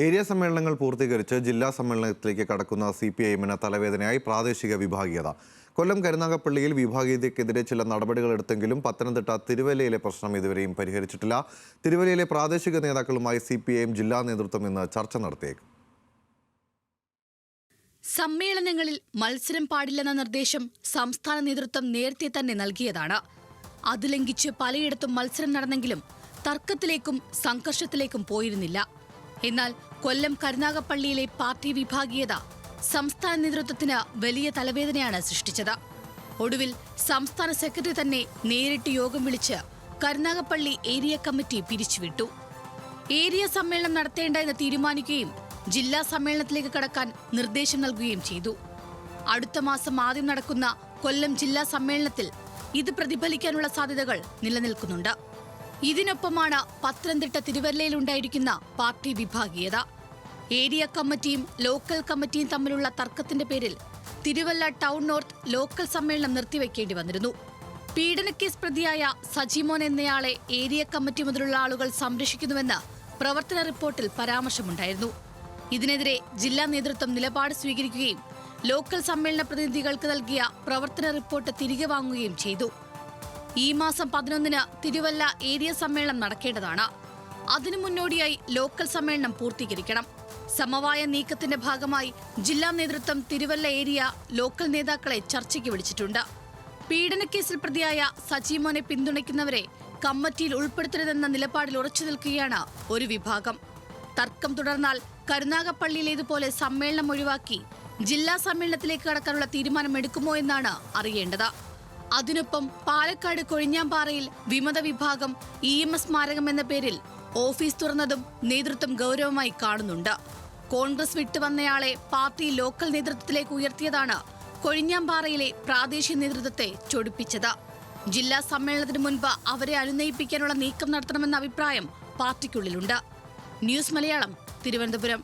Area സമ്മേളനങ്ങൾ പൂർത്തീകരിച്ച് ജില്ലാ സമ്മേളനത്തിലേക്ക് കടക്കുന്ന CPIM-ന് തലവേദനയായി പ്രാദേശിക വിഭാഗീയത. കൊല്ലം കരുനാഗപ്പള്ളിയിൽ വിഭാഗീയതയ്ക്കെതിരെ ചില നടപടികൾ എടുത്തെങ്കിലും പത്തനംതിട്ട തിരുവല്ലയിലെ പ്രശ്നം ഇതുവരെയും പരിഹരിച്ചിട്ടില്ല. തിരുവല്ലയിലെ പ്രാദേശിക നേതാക്കളുമായി CPIM ജില്ലാ നേതൃത്വം ഇന്ന് ചർച്ച നടത്തിയേക്കും. സമ്മേളനങ്ങളിൽ മത്സരം പാടില്ലെന്ന നിർദ്ദേശം സംസ്ഥാന നേതൃത്വം നേരത്തെ തന്നെ നൽകിയതാണ്. അത് ലംഘിച്ച് പലയിടത്തും മത്സരം നടന്നെങ്കിലും തർക്കത്തിലേക്കും സംഘർഷത്തിലേക്കും പോയിരുന്നില്ല. എന്നാൽ കൊല്ലം കരുനാഗപ്പള്ളിയിലെ പാർട്ടി വിഭാഗീയത സംസ്ഥാന നേതൃത്വത്തിന് വലിയ തലവേദനയാണ് സൃഷ്ടിച്ചത്. ഒടുവിൽ സംസ്ഥാന സെക്രട്ടറി തന്നെ നേരിട്ട് യോഗം വിളിച്ച് കരുനാഗപ്പള്ളി ഏരിയ കമ്മിറ്റി പിരിച്ചുവിട്ടു. ഏരിയ സമ്മേളനം നടത്തേണ്ട എന്ന് തീരുമാനിക്കുകയും ജില്ലാ സമ്മേളനത്തിലേക്ക് കടക്കാൻ നിർദ്ദേശം നൽകുകയും ചെയ്തു. അടുത്ത മാസം ആദ്യം നടക്കുന്ന കൊല്ലം ജില്ലാ സമ്മേളനത്തിൽ ഇത് പ്രതിഫലിക്കാനുള്ള സാധ്യതകൾ നിലനിൽക്കുന്നുണ്ട്. ഇതിനൊപ്പമാണ് പത്തനംതിട്ട തിരുവല്ലയിലുണ്ടായിരിക്കുന്ന പാർട്ടി വിഭാഗീയത. ഏരിയ കമ്മിറ്റിയും ലോക്കൽ കമ്മിറ്റിയും തമ്മിലുള്ള തർക്കത്തിന്റെ പേരിൽ തിരുവല്ല ടൗൺ നോർത്ത് ലോക്കൽ സമ്മേളനം നിർത്തിവെക്കേണ്ടി വന്നിരുന്നു. പീഡനക്കേസ് പ്രതിയായ സജിമോൻ എന്നയാളെ ഏരിയ കമ്മിറ്റി മുതലുള്ള ആളുകൾ സംരക്ഷിക്കുന്നുവെന്ന് പ്രവർത്തന റിപ്പോർട്ടിൽ പരാമർശമുണ്ടായിരുന്നു. ഇതിനെതിരെ ജില്ലാ നേതൃത്വം നിലപാട് സ്വീകരിക്കുകയും ലോക്കൽ സമ്മേളന പ്രതിനിധികൾക്ക് നൽകിയ പ്രവർത്തന റിപ്പോർട്ട് തിരികെ വാങ്ങുകയും ചെയ്തു. ഈ മാസം 11-ന് തിരുവല്ല ഏരിയ സമ്മേളനം നടക്കേണ്ടതാണ്. അതിനു മുന്നോടിയായി ലോക്കൽ സമ്മേളനം പൂർത്തീകരിക്കണം. സമവായ നീക്കത്തിന്റെ ഭാഗമായി ജില്ലാ നേതൃത്വം തിരുവല്ല ഏരിയ ലോക്കൽ നേതാക്കളെ ചർച്ചയ്ക്ക് വിളിച്ചിട്ടുണ്ട്. പീഡനക്കേസിൽ പ്രതിയായ സജിമോനെ പിന്തുണയ്ക്കുന്നവരെ കമ്മിറ്റിയിൽ ഉൾപ്പെടുത്തരുതെന്ന നിലപാടിൽ ഉറച്ചു നിൽക്കുകയാണ് ഒരു വിഭാഗം. തർക്കം തുടർന്നാൽ കരുനാഗപ്പള്ളിയിലേതുപോലെ സമ്മേളനം ഒഴിവാക്കി ജില്ലാ സമ്മേളനത്തിലേക്ക് കടക്കാനുള്ള തീരുമാനമെടുക്കുമോ എന്നാണ് അറിയേണ്ടത്. അതിനൊപ്പം പാലക്കാട് കൊഴിഞ്ഞാമ്പാറയിൽ വിമത വിഭാഗം EMS സ്മാരകം എന്ന പേരിൽ ഓഫീസ് തുറന്നതും നേതൃത്വം ഗൗരവമായി കാണുന്നുണ്ട്. കോൺഗ്രസ് വിട്ടുവന്നയാളെ പാർട്ടി ലോക്കൽ നേതൃത്വത്തിലേക്ക് ഉയർത്തിയതാണ് കൊഴിഞ്ഞാമ്പാറയിലെ പ്രാദേശിക നേതൃത്വത്തെ ചൊടിപ്പിച്ചത്. ജില്ലാ സമ്മേളനത്തിന് മുൻപ് അവരെ അനുനയിപ്പിക്കാനുള്ള നീക്കം നടത്തണമെന്ന അഭിപ്രായം പാർട്ടിക്കുള്ളിലുണ്ട്. ന്യൂസ് മലയാളം, തിരുവനന്തപുരം.